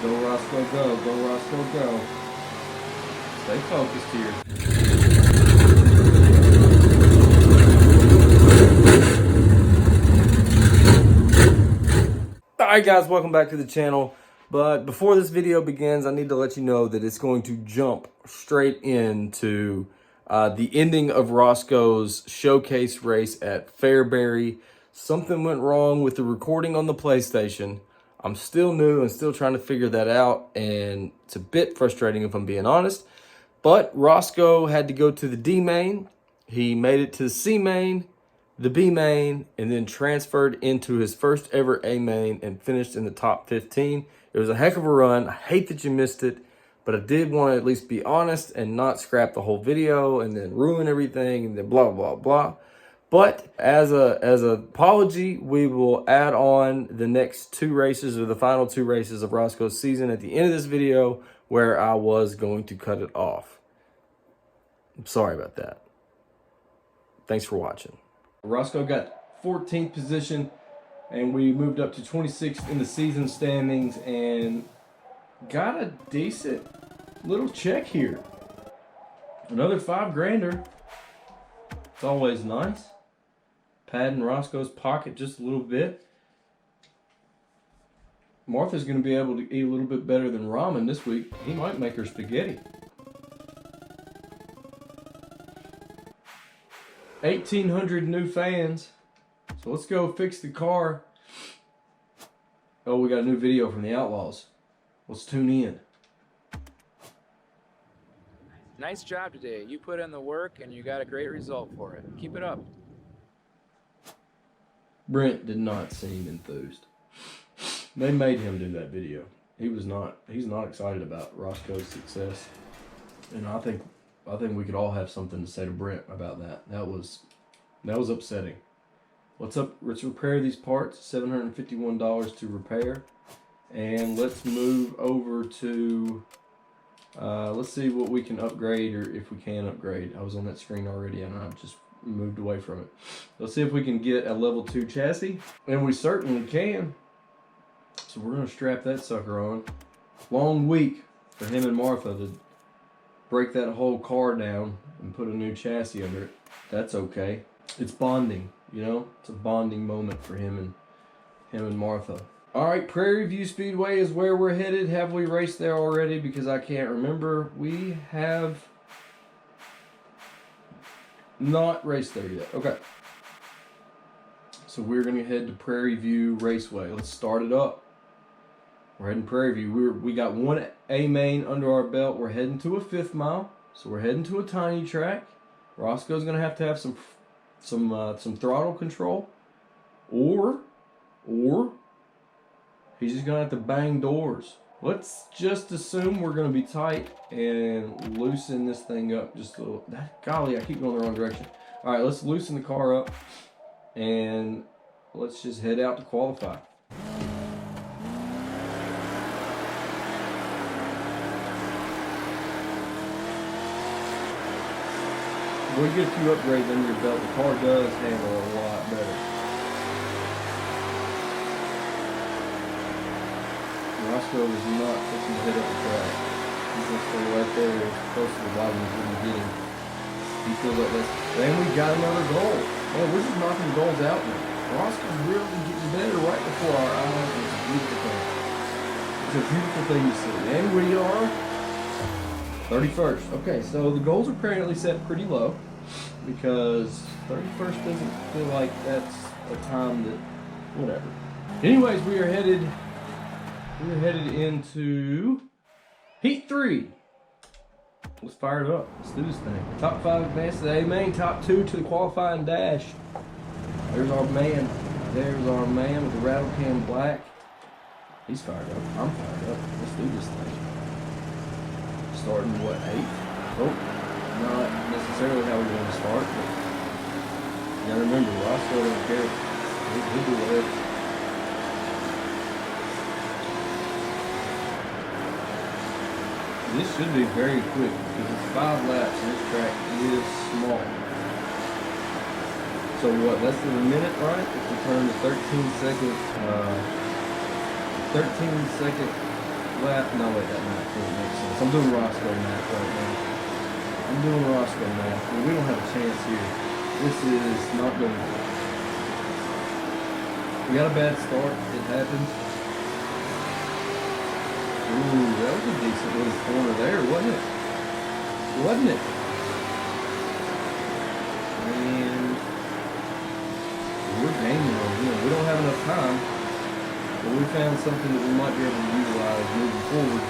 Go Rosco, go. Go Rosco, go. Stay focused here. Alright guys, welcome back to the channel. But before this video begins, I need to let you know that it's going to jump straight into the ending of Roscoe's showcase race at Fairbury. Something went wrong with the recording on the PlayStation. I'm still new and still trying to figure that out, and it's a bit frustrating if I'm being honest. But Roscoe had to go to the D main. He made it to the C main, the B main, and then transferred into his first ever A main and finished in the top 15. It was a heck of a run. I hate that you missed it, but I did want to at least be honest and not scrap the whole video and then ruin everything and then blah, blah, blah. But as an apology, we will add on the next two races, or the final two races of Roscoe's season at the end of this video, where I was going to cut it off. I'm sorry about that. Thanks for watching. Roscoe got 14th position, and we moved up to 26th in the season standings and got a decent little check here. Another $5 grand. It's always nice. Padding Roscoe's pocket just a little bit. Martha's going to be able to eat a little bit better than ramen this week. He might make her spaghetti. 1,800 new fans. So let's go fix the car. Oh, we got a new video from the Outlaws. Let's tune in. Nice job today. You put in the work and you got a great result for it. Keep it up. Brent did not seem enthused. They made him do that video. He's not excited about Roscoe's success. And I think we could all have something to say to Brent about that. That was upsetting. Let's repair these parts. $751 to repair. And let's move over to let's see what we can upgrade, or if we can upgrade. I was on that screen already and I just moved away from it. Let's see if we can get a level 2 chassis, and we certainly can. So we're gonna strap that sucker on. Long week for him and Martha to break that whole car down and put a new chassis under it. That's okay. It's bonding, you know? It's a bonding moment for him and Martha. All right, Prairie View Speedway is where we're headed. Have we raced there already? Because I can't remember. We have not raced there yet. Okay. So we're going to head to Prairie View Raceway. Let's start it up. We're heading Prairie View. We got one A main under our belt. We're heading to a 5th mile. So we're heading to a tiny track. Roscoe's going to have some throttle control. Or he's just going to have to bang doors. Let's just assume we're going to be tight and loosen this thing up just a little. Golly, I keep going the wrong direction. All right, let's loosen the car up and let's just head out to qualify. When you get a few upgrades under your belt, the car does handle a lot better. Roscoe is not fixing to hit up the track. He's going to stay right there, close to the bottom as we can get him. He feels like this. And we got another goal. Man, we're just knocking goals out now. Roscoe's really getting better right before our eyes. It's a beautiful thing. It's a beautiful thing to see. And we are 31st. Okay, so the goals are apparently set pretty low, because 31st doesn't feel like that's a time that, whatever. Anyways, we are headed into Heat 3. Let's fire it up. Let's do this thing. Top 5 advance to the A main, top 2 to the qualifying dash. There's our man. There's our man with the rattle can black. He's fired up. I'm fired up. Let's do this thing. Starting what, 8th? Oh, not necessarily how we want to start, but you gotta remember, Roscoe don't care. He'll do whatever. This should be very quick because it's 5 laps and this track is small. So what, less than a minute, right? If we turn the 13 second Well, no, wait, that might really make sense. I'm doing Rosco math right now. I'm doing Rosco math. Well, we don't have a chance here. This is not good. We got a bad start. It happens. Ooh, that was a decent little corner there, wasn't it? Wasn't it? And we're gaining on him. We don't have enough time, but we found something that we might be able to utilize moving forward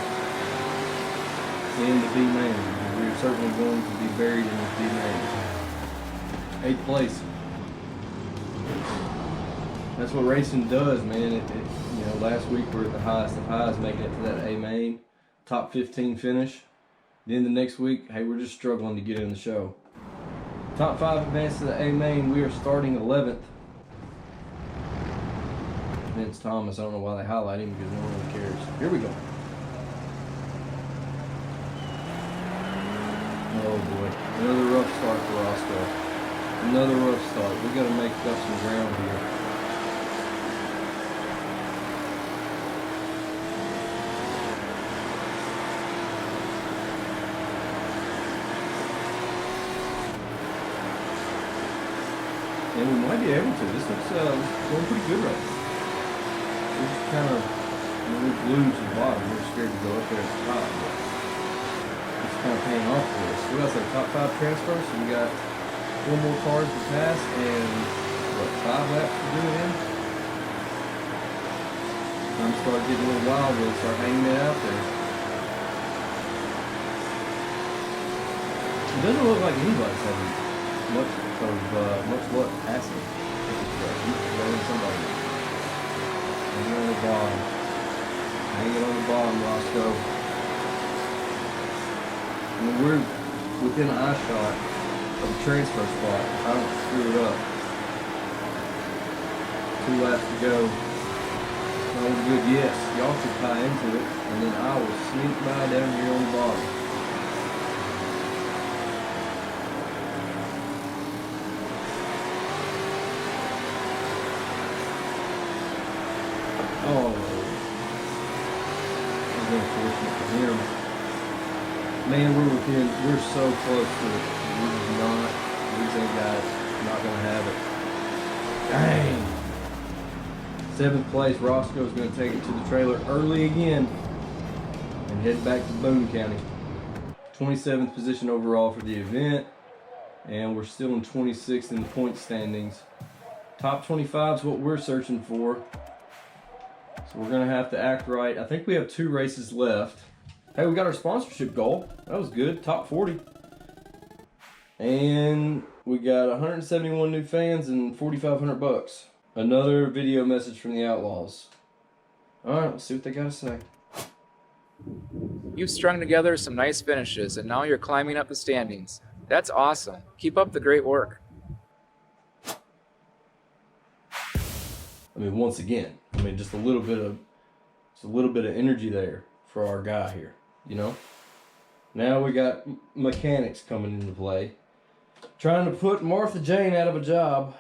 in the B main. We're certainly going to be buried in this B main. 8th place. That's what racing does, man. You know, last week we're at the highest of highs, making it to that A main, top 15 finish. Then the next week, hey, we're just struggling to get in the show. Top 5 advance to the A main. We are starting 11th. Vince Thomas. I don't know why they highlight him because no one really cares. Here we go. Oh boy, another rough start for Rosco. Another rough start. We got to make up some ground here. And we might be able to. This looks going pretty good right now. We're just kind of, I mean, we're glued to the bottom. We're scared to go up there at the top. But it's kind of paying off for us. We got some top 5 transfers. So we got 4 more cars to pass and, what, 5 laps to do it in? I'm starting getting a little wild. We'll start hanging it out there. It doesn't look like anybody's having much luck passing. Somebody. Hanging on the bottom. Hanging on the bottom, Rosco. I mean, we're within an eye shot of the transfer spot. If I don't screw it up. 2 laps to go. Oh, good, yes. Y'all should tie into it. And then I will sneak by down here on the bottom. Oh, that was unfortunate for him. Man, we're so close to it. We're just not. We just ain't got it. Not gonna have it. Dang. 7th place. Roscoe's gonna take it to the trailer early again and head back to Boone County. 27th position overall for the event, and we're still in 26th in the point standings. Top 25 is what we're searching for. So we're going to have to act right. I think we have 2 races left. Hey, we got our sponsorship goal. That was good. Top 40. And we got 171 new fans and $4,500. Another video message from the Outlaws. All right, let's see what they got to say. You've strung together some nice finishes, and now you're climbing up the standings. That's awesome. Keep up the great work. I mean, once again, just a little bit of energy there for our guy here, you know. Now we got mechanics coming into play, trying to put Martha Jane out of a job.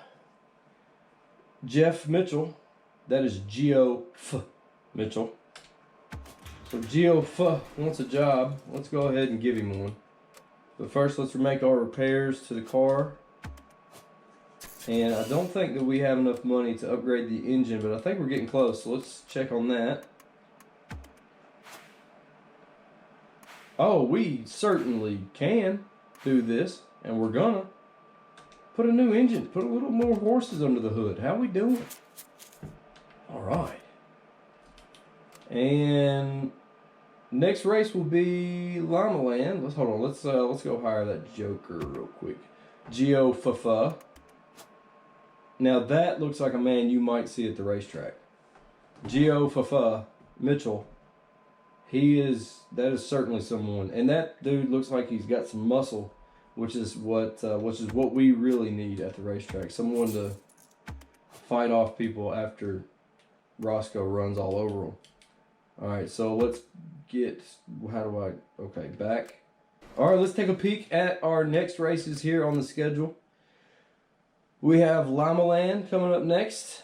Jeff Mitchell, that is Geoff Mitchell. So Geoff wants a job. Let's go ahead and give him one. But first, let's make our repairs to the car. And I don't think that we have enough money to upgrade the engine, but I think we're getting close, so let's check on that. Oh, we certainly can do this, and we're gonna. Put a new engine, put a little more horses under the hood. How we doing? All right. And next race will be Llama Land. Let's hold on. Let's go hire that Joker real quick. Geoff. Now that looks like a man you might see at the racetrack. Geoff Mitchell. That is certainly someone, and that dude looks like he's got some muscle, which is what we really need at the racetrack. Someone to fight off people after Rosco runs all over them. All right, so let's get, back. All right, let's take a peek at our next races here on the schedule. We have Llama Land coming up next,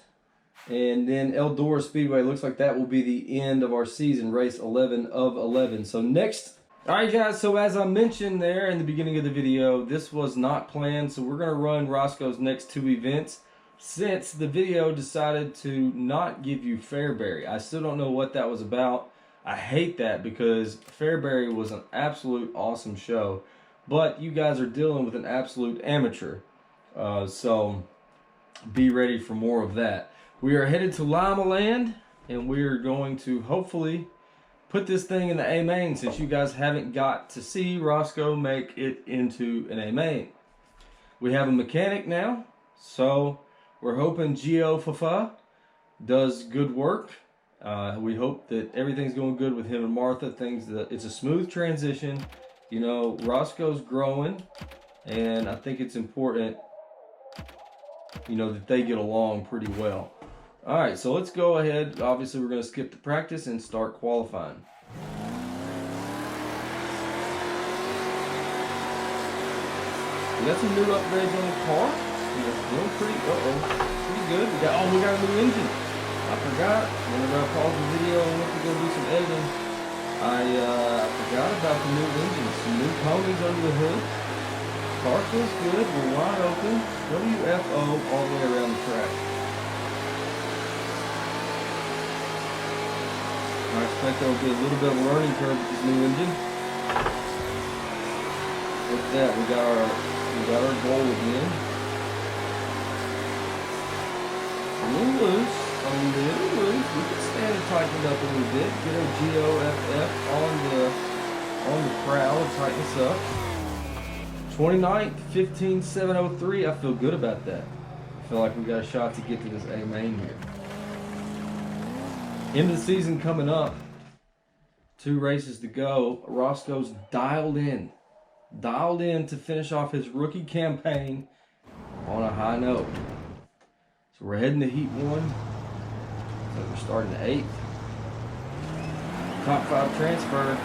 And then Eldora Speedway, looks like that will be the end of our season, race 11 of 11. So next, all right guys, so as I mentioned there in the beginning of the video, this was not planned. So we're gonna run Roscoe's next 2 events since the video decided to not give you Fairbury. I still don't know what that was about. I hate that because Fairbury was an absolute awesome show, but you guys are dealing with an absolute amateur. So be ready for more of that. We are headed to Llama Land, and we are going to hopefully put this thing in the A main since you guys haven't got to see Roscoe make it into an A main. We have a mechanic now, so we're hoping Gio Fafa does good work. We hope that everything's going good with him and Martha. It's a smooth transition. You know, Roscoe's growing, and I think it's important, you know, that they get along pretty well. All right, so let's go ahead. Obviously, we're going to skip the practice and start qualifying. We got some new upgrades on the car. It's doing pretty good. We got a new engine. I forgot whenever I paused the video and went to go do some editing. I forgot about the new engine. Some new ponies under the hood. Car feels good. We're wide open. WFO all the way around the track. I expect there will be a little bit of a learning curve with this new engine. With that, we got our goal again. A little loose. We can stand and tighten it up a little bit. Get our GOFF on the prow and tighten us up. 29th, 15.703. I feel good about that. I feel like we got a shot to get to this A main here. End of the season coming up. 2 races to go. Roscoe's dialed in to finish off his rookie campaign on a high note. So we're heading to Heat 1. So we're starting at 8th. Top 5 transfer.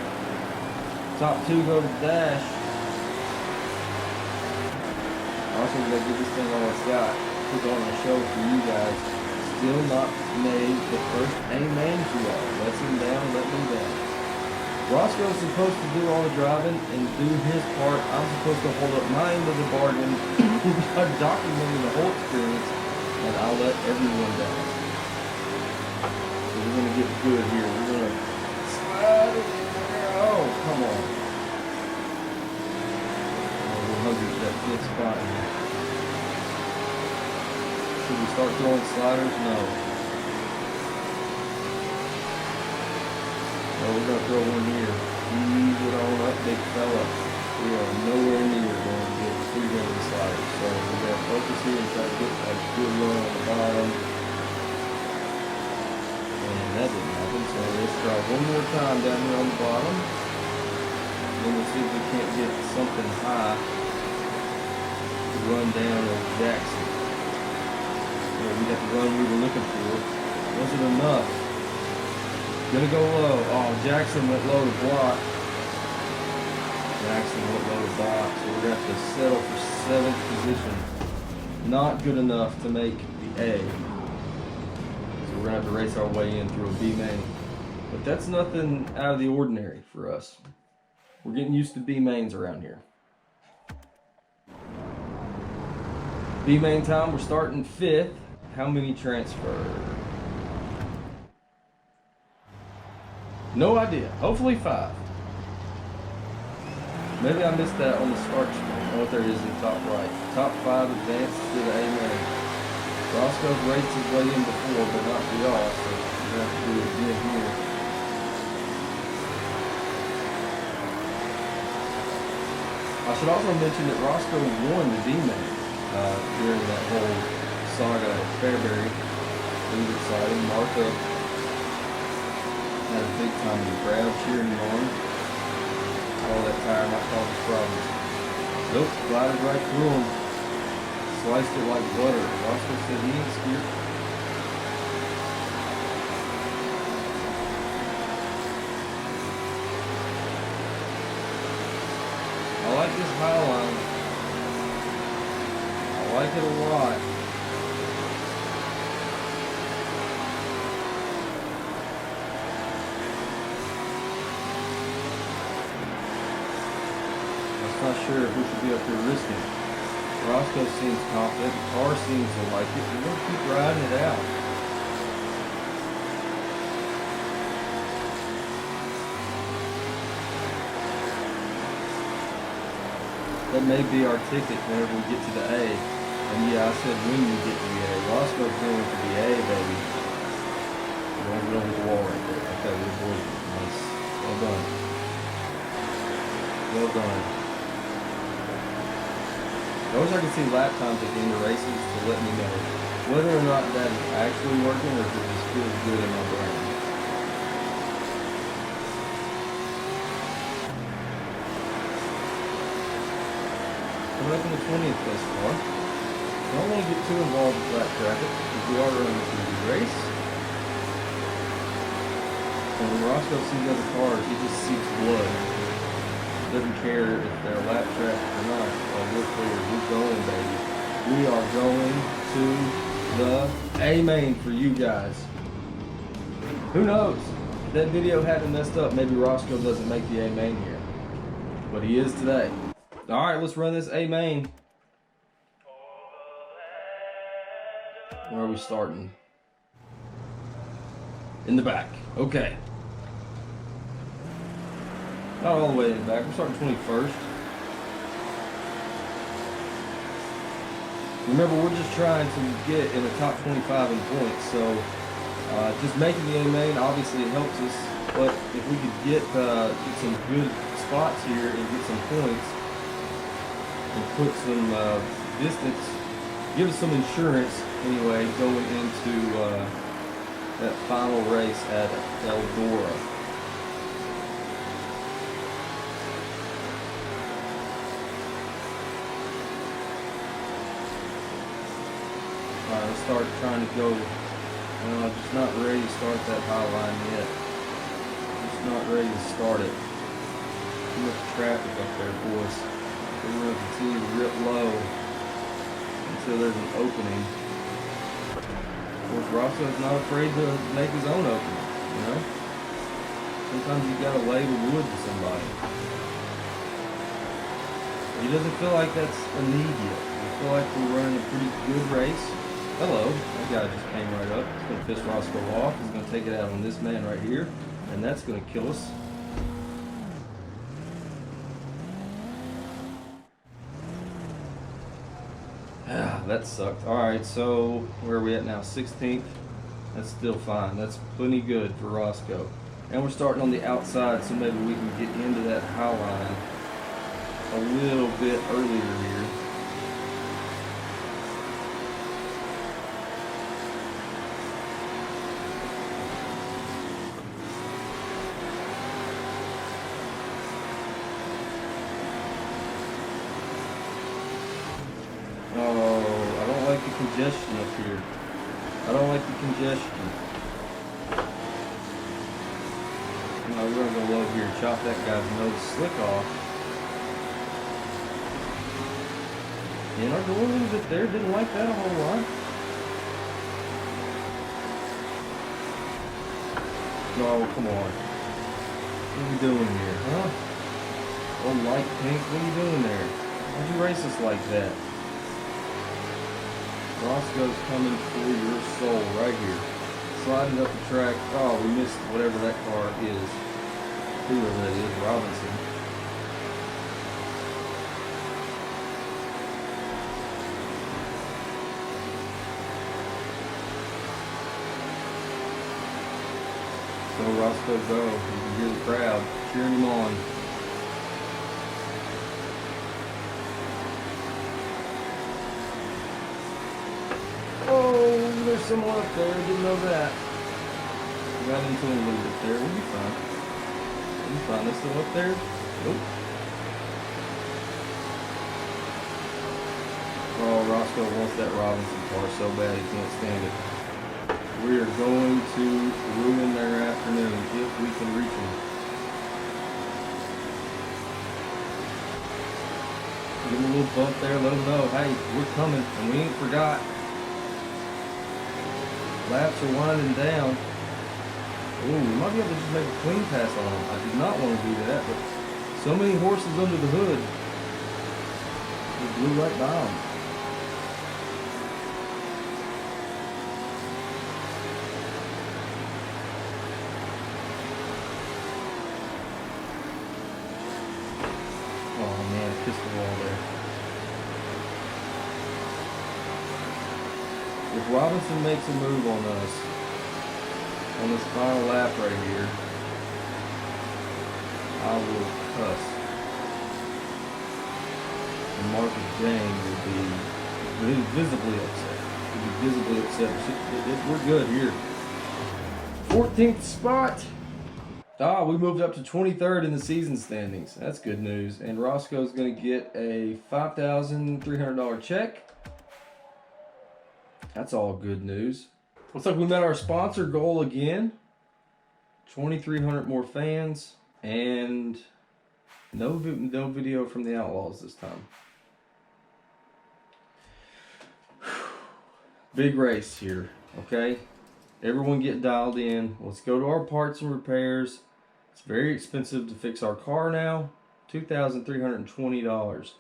Top 2 go to the dash. Also, we're gonna give this thing all it's got. Put on a show for you guys. Still not made the first A main for y'all. Let them down. Roscoe's supposed to do all the driving and do his part. I'm supposed to hold up my end of the bargain by documenting the whole experience, and I'll let everyone down. So we're gonna get good here. We're gonna slide it in there. Oh, come on. We'll hug it that good spot here. Should we start throwing sliders? No. No, we're going to throw one here. Ease it on up, big fella. We are nowhere near going to get 3 grand sliders. So we're going to focus here and try to get a good run on the bottom. And that didn't happen. So let's try one more time down here on the bottom. Then we'll see if we can't get something high to run down on Jackson. We got the run we were looking for. Wasn't enough. Gonna go low. Oh, Jackson went low to block. So we're gonna have to settle for 7th position. Not good enough to make the A. So we're gonna have to race our way in through a B main. But that's nothing out of the ordinary for us. We're getting used to B mains around here. B main time, we're starting 5th. How many transfer? No idea. Hopefully 5. Maybe I missed that on the start screen. Oh, there it is in the top right. Top 5 advances to the A main. Roscoe's raced his way in before, but not for y'all, so we're going to have to do it again here. I should also mention that Roscoe won the D main during that whole saga at Fairbury. It was exciting. Martha had a big time in the crowd cheering him on. All that tire might cause us problems. Nope, glided right through him. Sliced it like butter. Roscoe said he ain't scared. I like this high line. I like it a lot. just not sure if we should be up here risking it. Rosco seems confident, the car seems to like it. We're going to keep riding it out. That may be our ticket whenever we get to the A. And yeah, I said when we get to the A. Roscoe's going to the A, baby. We're going to hit the wall right there. Okay, we're boys. Nice. Well done. Well done. I wish I could see lap times at the end of races to let me know whether or not that is actually working or if it just feels good in my brain. Coming up in the 20th place car. Don't want to get too involved with flat traffic because we are running a pretty good race. And when Roscoe sees other cars, he just seeks blood. Doesn't care if they're lap traffic or not. Oh, we're clear. We're going, baby. We are going to the A main for you guys. Who knows? If that video hadn't messed up, maybe Roscoe doesn't make the A main here. But he is today. Alright, let's run this A main. Where are we starting? In the back. Okay. Not all the way in the back. We're starting 21st. Remember, we're just trying to get in the top 25 in points. So, just making the A main, obviously it helps us. But if we could get some good spots here and get some points and put some distance, give us some insurance anyway going into that final race at Eldora. Alright, let's start trying to go. Well, I'm just not ready to start that high line yet. Just not ready to start it. Too much traffic up there, boys. We're going to continue to rip low until there's an opening. Of course, Roscoe's not afraid to make his own opening, you know? Sometimes you gotta lay the wood to somebody. He doesn't feel like that's a need yet. I feel like we're running a pretty good race. Hello, that guy just came right up. He's gonna piss Roscoe off. He's gonna take it out on this man right here, and that's gonna kill us. That sucked. Alright, so where are we at now? 16th? That's still fine. That's plenty good for Roscoe. And we're starting on the outside, so maybe we can get into that high line a little bit earlier here. Congestion up here. I don't like the congestion. No, we're gonna go low here, chop that guy's nose slick off. And our door a little bit there, didn't like that a whole lot. No, come on. What are we doing here, huh? Oh, light pink, what are you doing there? Why'd you race us like that? Roscoe's coming for your soul right here. Sliding up the track. Oh, we missed whatever that car is. Whoever that is, Robinson. So Roscoe go. You can hear the crowd cheering him on. Oh, there's someone up there. Didn't know that. We got into him a little bit there. We'll be fine. We'll be fine. They're still up there? Nope. Oh, Roscoe wants that Robinson car so bad he can't stand it. We are going to ruin their afternoon if we can reach them. Give them a little bump there. Let them know, hey, we're coming and we ain't forgot. Laps are winding down. Ooh, we might be able to just make a clean pass on them. I did not want to do that, but so many horses under the hood. blew right by him. Oh man, I kissed the wall there. If Robinson makes a move on us, on this final lap right here, I will cuss. And Marcus James will be visibly upset. He'll be visibly upset. We're good here. 14th spot. We moved up to 23rd in the season standings. That's good news. And Roscoe's going to get a $5,300 check. That's all good news. Looks like we met our sponsor goal again. 2,300 more fans. And no video from the Outlaws this time. Big race here, okay? Everyone get dialed in. Let's go to our parts and repairs. It's very expensive to fix our car now. $2,320.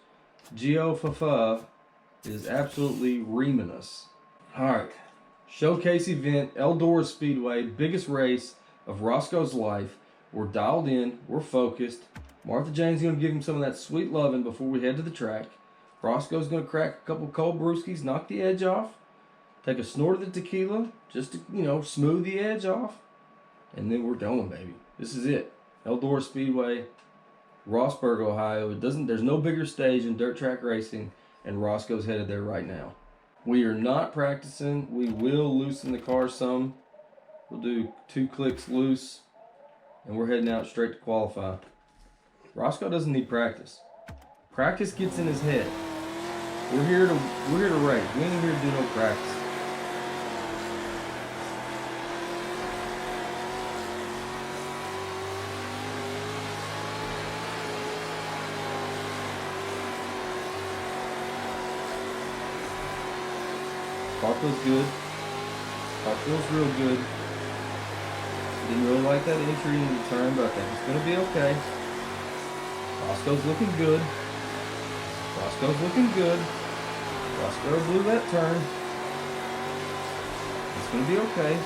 Geo Fafa is absolutely reaming us. Alright. Showcase event, Eldora Speedway, biggest race of Roscoe's life. We're dialed in, we're focused. Martha Jane's gonna give him some of that sweet loving before we head to the track. Roscoe's gonna crack a couple cold brewskis, knock the edge off. Take a snort of the tequila, just to, you know, smooth the edge off. And then we're going, baby. This is it. Eldora Speedway, Rossburg, Ohio. There's no bigger stage in dirt track racing, and Roscoe's headed there right now. We are not practicing. We will loosen the car some. We'll do 2 clicks loose, and we're heading out straight to qualify. Roscoe doesn't need practice. Practice gets in his head. We're here to race. We ain't here to do no practice. Car feels good. Car feels real good. Didn't really like that entry into the turn, but I think it's going to be okay. Roscoe's looking good. Roscoe's looking good. Roscoe blew that turn. It's going to be okay.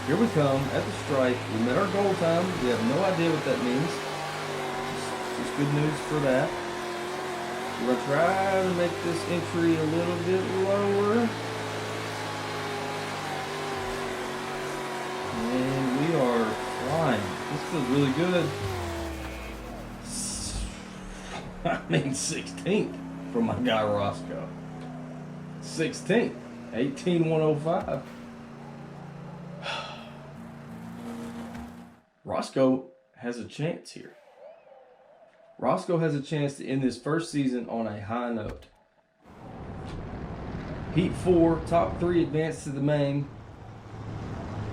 Here we come at the stripe. We met our goal time. We have no idea what that means. Just good news for that. We're going to try to make this entry a little bit lower. And we are flying. This feels really good. I mean 16th for my guy Roscoe. 16th. 18,105. Roscoe has a chance here. Roscoe has a chance to end this first season on a high note. Heat 4, top 3 advance to the main.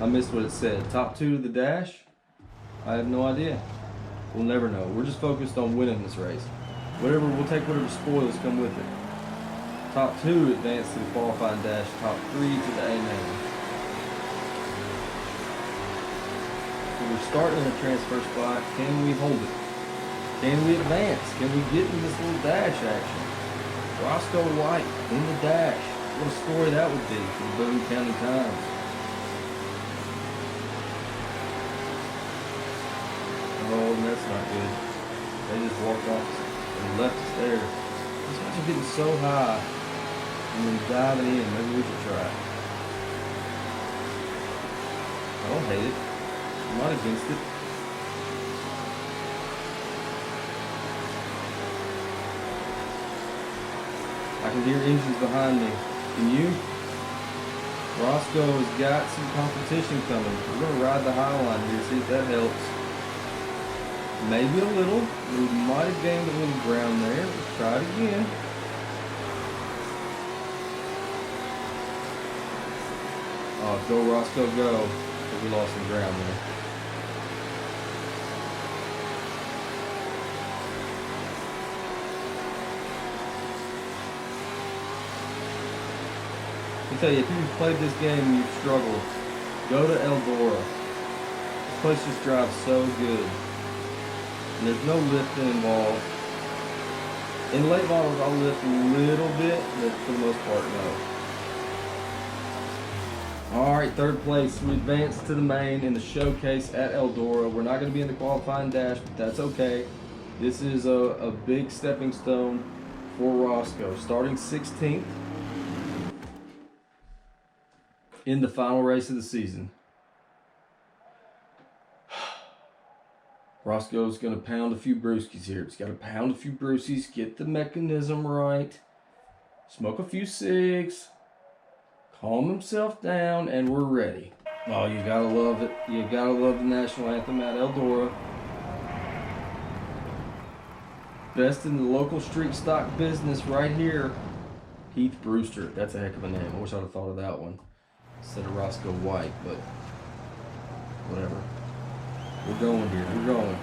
I missed what it said. Top 2 to the dash? I have no idea. We'll never know. We're just focused on winning this race. We'll take whatever spoils come with it. Top 2 advance to the qualifying dash. Top 3 to the A main. So we're starting in a transfer spot. Can we hold it? Can we advance? Can we get in this little dash action? Rosco White in the dash. What a story that would be for the Boone County Times. Oh, that's not good. They just walked off and left us there. These guys are getting so high and then diving in. Maybe we should try. I don't hate it. I'm not against it. I can hear engines behind me. Can you? Roscoe's got some competition coming. We're going to ride the high line here, see if that helps. Maybe a little. We might have gained a little ground there. Let's try it again. Oh, go Roscoe, go. We lost some ground there. I tell you, if you've played this game and you've struggled, go to Eldora. This place just drives so good. And there's no lifting involved. In late models, I'll lift a little bit, but for the most part, no. All right, third place. We advance to the main in the showcase at Eldora. We're not going to be in the qualifying dash, but that's okay. This is a big stepping stone for Rosco. Starting 16th in the final race of the season. Roscoe's going to pound a few brewskis here. He's got to pound a few brewskis, get the mechanism right, smoke a few cigs, calm himself down, and we're ready. Oh, you got to love it. You got to love the national anthem at Eldora. Best in the local street stock business right here. Heath Brewster. That's a heck of a name. I wish I'd have thought of that one instead of Rosco White, but whatever. We're going here. We're going.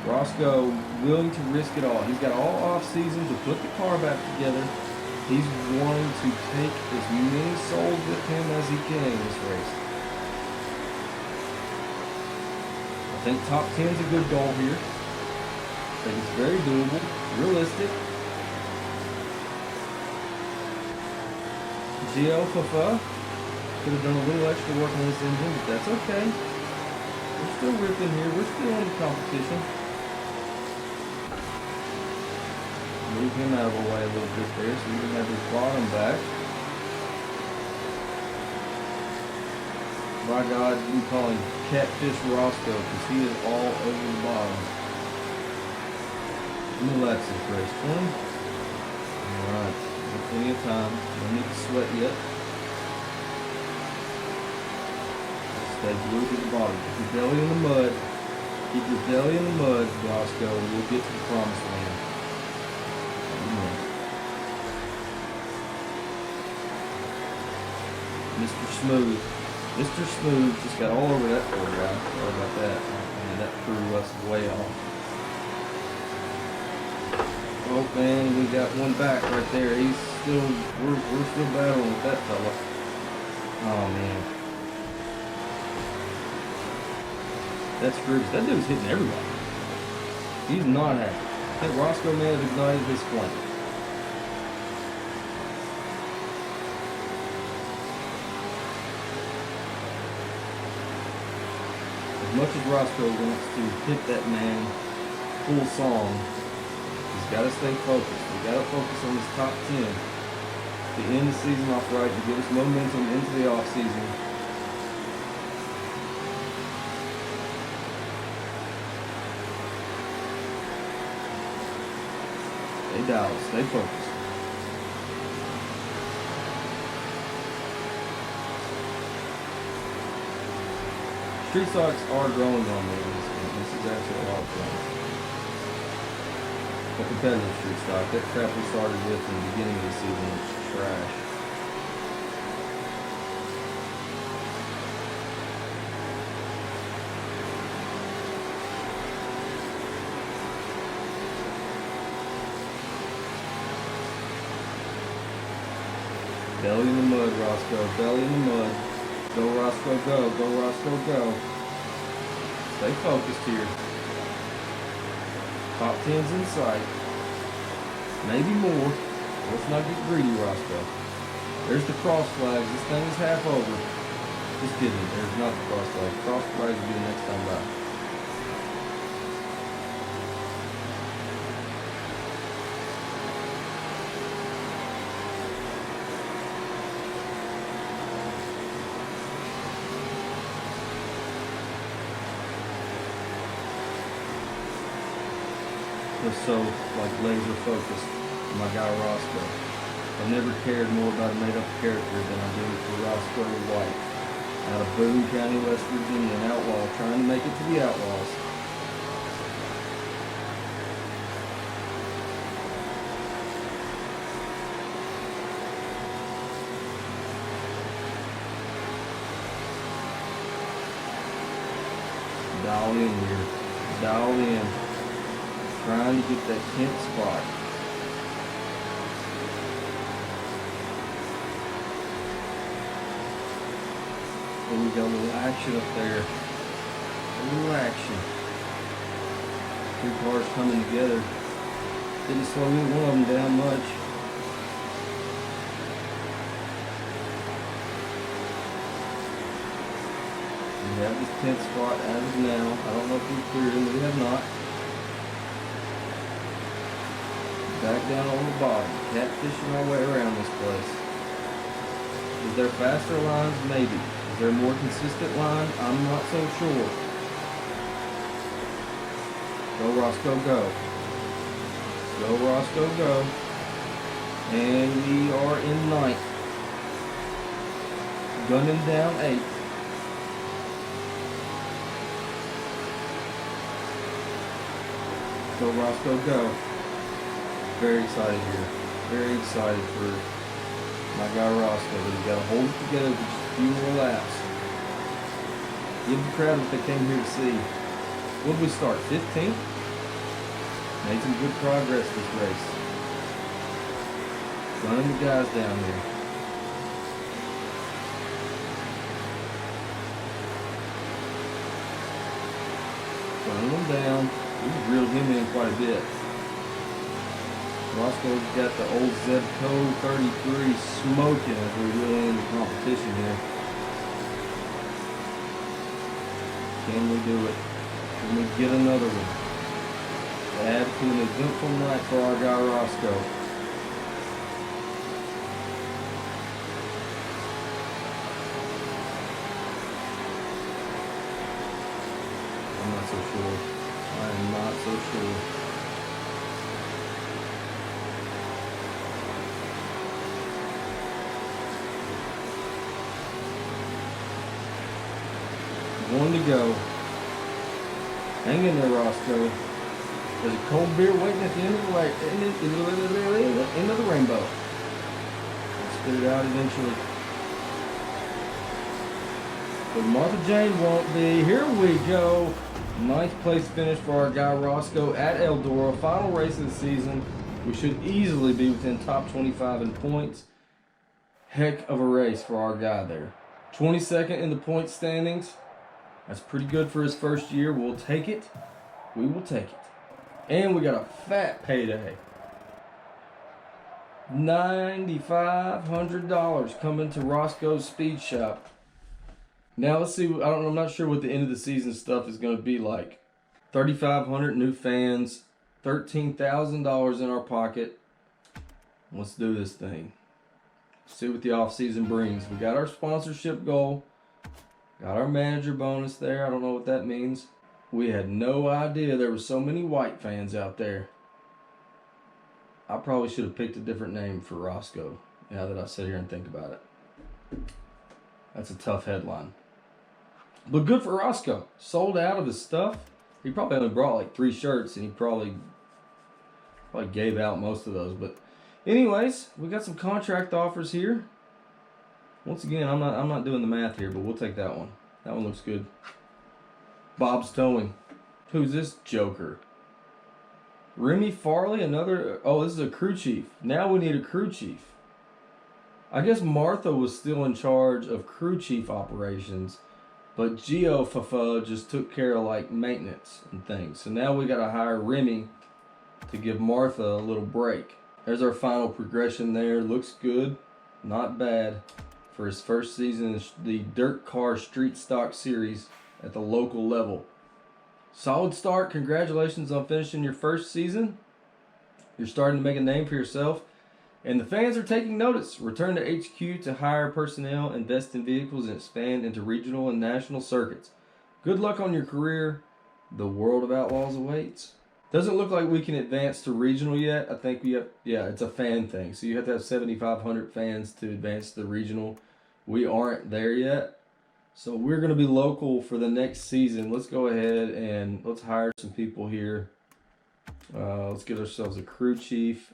Rosco willing to risk it all. He's got all off season to put the car back together. He's wanting to take as many souls with him as he can in this race. I think top 10 is a good goal here. I think it's very doable, realistic. Gio Fafa could have done a little extra work on this engine, but that's okay. We're still ripping here. We're still in the competition. Move him out of the way a little bit there so he can have his bottom back. My God, we call him Catfish Rosco because he is all over the bottom. How many laps is this race? 20? Alright, plenty of time. No need to sweat yet. Stay glued to the bottom. Keep your belly in the mud. Keep your belly in the mud, Rosco, and we'll get to the promised land. Mr. Smooth. Mr. Smooth just got all over that poor guy. Sorry about that. Man, that threw us way off. Oh man, we got one back right there. He's still, we're still battling with that fella. Oh man. That's screws. That dude's hitting everybody. He's not happy. I think Rosco may have ignited his flame. As much as Rosco wants to hit that man full song, he's got to stay focused. He's got to focus on his top 10 to end the season off right and give us momentum into the off season. Stay dialed, stay focused. Street stocks are growing on me in this game. This is actually a lot of fun. A competitive street stock. That crap we started with in the beginning of the season was trash. Belly in the mud, Rosco. Belly in the mud. Go, Rosco, go. Go, Rosco, go. Stay focused here. Top 10's in sight. Maybe more. Let's not get greedy, Rosco. There's the cross flags. This thing is half over. Just kidding. There's not the cross flags. Cross flags will be the next time by. So laser focused on my guy Rosco. I've never cared more about a made-up character than I do for Rosco White. Out of Boone County, West Virginia, an outlaw trying to make it to the Outlaws. Dial in here. Dial in. Trying to get that 10th spot. And we got a little action up there. A little action. Two cars coming together. Didn't slow either one of them down much. We have this 10th spot as of now. I don't know if we've cleared them, but we have not. Back down on the bottom, catfishing our way around this place. Is there faster lines? Maybe. Is there a more consistent line? I'm not so sure. Go Rosco, go. Go Rosco, go. And we are in 9th. Gunning down 8th. Go Rosco, go. Very excited here. Very excited for my guy Rosco. He's got to hold it together for just a few more laps. Give the crowd what they came here to see. What did we start? 15th? Made some good progress this race. Running the guys down here. Running them down. We've reeled him in quite a bit. Roscoe's got the old Ep2 33 smoking as we reel in the competition here. Can we do it? Can we get another one? Add to an eventful night for our guy Rosco. I'm not so sure. I am not so sure. One to go. Hang in there, Rosco. There's a cold beer waiting at the end of the end of the rainbow. I'll spit it out eventually. But Martha Jane won't be. Here we go. 9th place finish for our guy Rosco at Eldora. Final race of the season. We should easily be within top 25 in points. Heck of a race for our guy there. 22nd in the point standings. That's pretty good for his first year. We'll take it. We will take it. And we got a fat payday. $9,500 coming to Roscoe's Speed Shop. Now let's see. I'm not sure what the end of the season stuff is going to be like. 3,500 new fans. $13,000 in our pocket. Let's do this thing. See what the off season brings. We got our sponsorship goal. Got our manager bonus there. I don't know what that means. We had no idea there were so many white fans out there. I probably should have picked a different name for Rosco, now that I sit here and think about it. That's a tough headline. But good for Rosco. Sold out of his stuff. He probably only brought like 3 shirts, and he probably gave out most of those. But anyways, we got some contract offers here. Once again, I'm not doing the math here, but we'll take that one. That one looks good. Bob's Towing. Who's this joker? Remy Farley, another... Oh, this is a crew chief. Now we need a crew chief. I guess Martha was still in charge of crew chief operations, but Gio Fafa just took care of like maintenance and things. So now we got to hire Remy to give Martha a little break. There's our final progression there. Looks good. Not bad for his first season in the Dirt Car Street Stock Series at the local level. Solid start. Congratulations on finishing your first season. You're starting to make a name for yourself. And the fans are taking notice. Return to HQ to hire personnel, invest in vehicles, and expand into regional and national circuits. Good luck on your career. The world of outlaws awaits. Doesn't look like we can advance to regional yet. I think we have, yeah, it's a fan thing. So you have to have 7,500 fans to advance to the regional. We aren't there yet. So we're going to be local for the next season. Let's go ahead and let's hire some people here. Let's get ourselves a crew chief.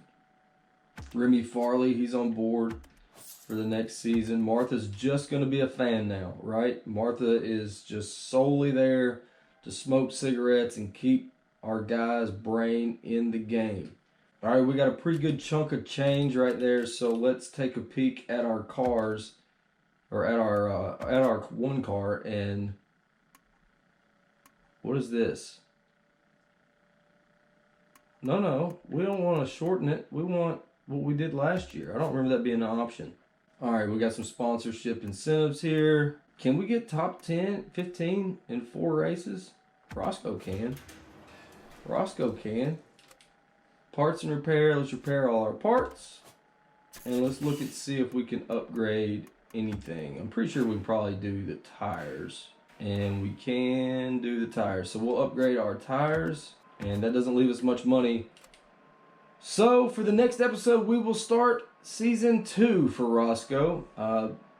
Remy Farley, he's on board for the next season. Martha's just going to be a fan now, right? Martha is just solely there to smoke cigarettes and keep our guy's brain in the game. All right, we got a pretty good chunk of change right there. So let's take a peek at our cars. Or at our one car, and what is this? No, we don't want to shorten it. We want what we did last year. I don't remember that being an option. All right, we got some sponsorship incentives here. Can we get top 10, 15 in 4 races? Rosco can. Rosco can. Parts and repair. Let's repair all our parts. And let's look and see if we can upgrade anything. I'm pretty sure we can probably do the tires. And we can do the tires. So we'll upgrade our tires. And that doesn't leave us much money. So for the next episode, we will start season 2 for Rosco.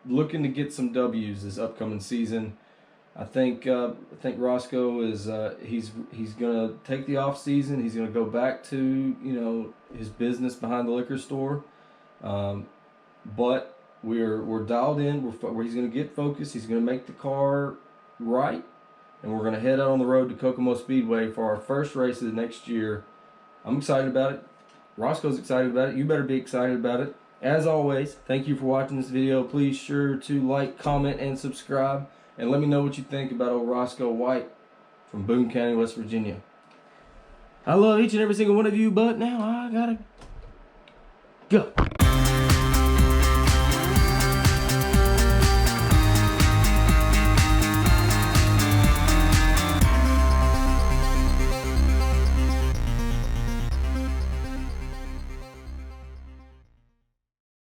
Looking to get some W's this upcoming season. I think Rosco is he's gonna take the off season. He's gonna go back to his business behind the liquor store. But we're dialed in. He's gonna get focused. He's gonna make the car right. And we're going to head out on the road to Kokomo Speedway for our first race of the next year. I'm excited about it. Roscoe's excited about it. You better be excited about it. As always, thank you for watching this video. Please sure to like, comment, and subscribe. And let me know what you think about old Rosco White from Boone County, West Virginia. I love each and every single one of you, but now I gotta go.